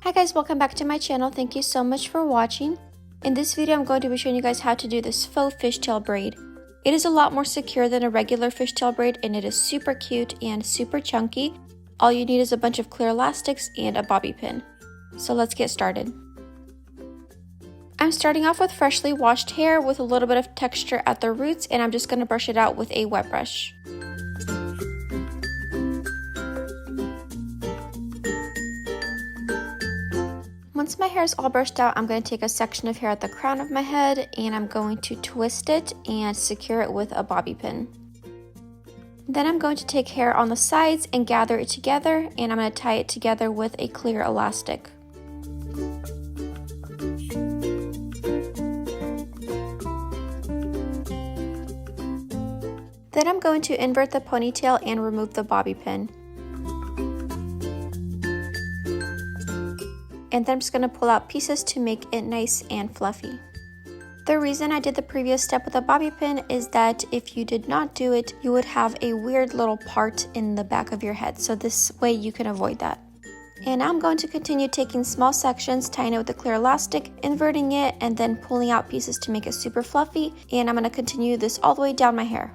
Hi guys, welcome back to my channel. Thank you so much for watching. In this video, I'm going to be showing you guys how to do this faux fishtail braid. It is a lot more secure than a regular fishtail braid and it is super cute and super chunky. All you need is a bunch of clear elastics and a bobby pin. So let's get started. I'm starting off with freshly washed hair with a little bit of texture at the roots, and I'm just going to brush it out with a wet brush. Once my hair is all brushed out, I'm going to take a section of hair at the crown of my head and I'm going to twist it and secure it with a bobby pin. Then I'm going to take hair on the sides and gather it together, and I'm going to tie it together with a clear elastic. Then I'm going to invert the ponytail and remove the bobby pin. And then I'm just going to pull out pieces to make it nice and fluffy. The reason I did the previous step with a bobby pin is that if you did not do it, you would have a weird little part in the back of your head. So this way you can avoid that. And now I'm going to continue taking small sections, tying it with a clear elastic, inverting it, and then pulling out pieces to make it super fluffy. And I'm going to continue this all the way down my hair.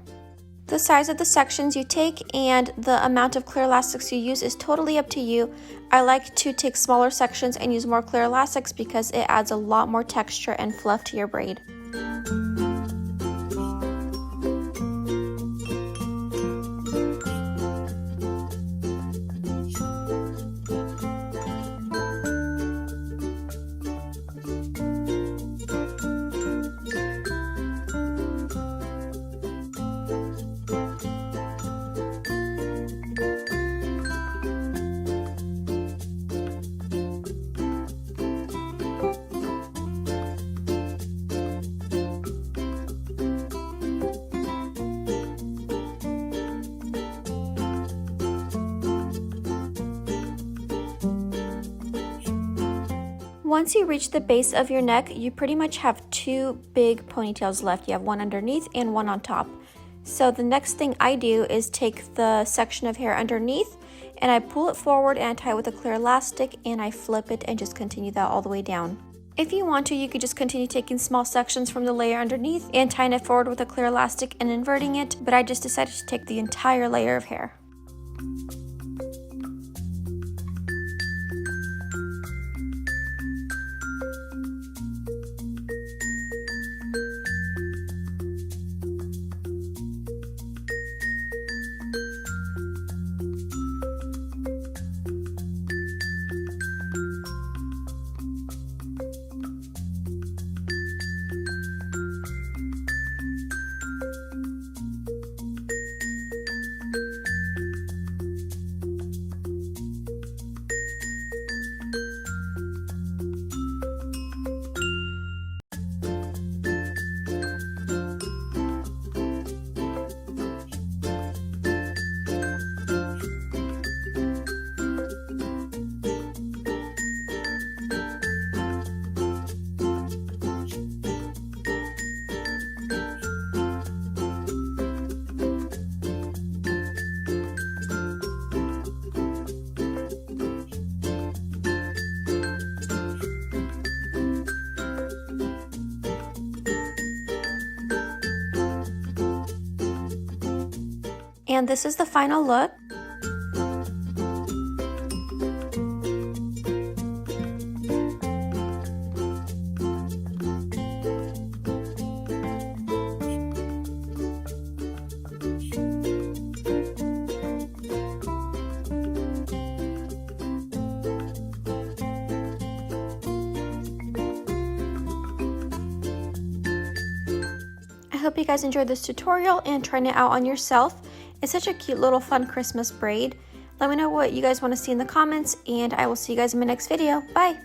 The size of the sections you take and the amount of clear elastics you use is totally up to you. I like to take smaller sections and use more clear elastics because it adds a lot more texture and fluff to your braid. Once you reach the base of your neck, you pretty much have two big ponytails left. You have one underneath and one on top. So the next thing I do is take the section of hair underneath and I pull it forward and I tie it with a clear elastic and I flip it and just continue that all the way down. If you want to, you could just continue taking small sections from the layer underneath and tying it forward with a clear elastic and inverting it, but I just decided to take the entire layer of hair. And this is the final look. I hope you guys enjoyed this tutorial and trying it out on yourself. It's such a cute little fun Christmas braid. Let me know what you guys want to see in the comments, and I will see you guys in my next video. Bye!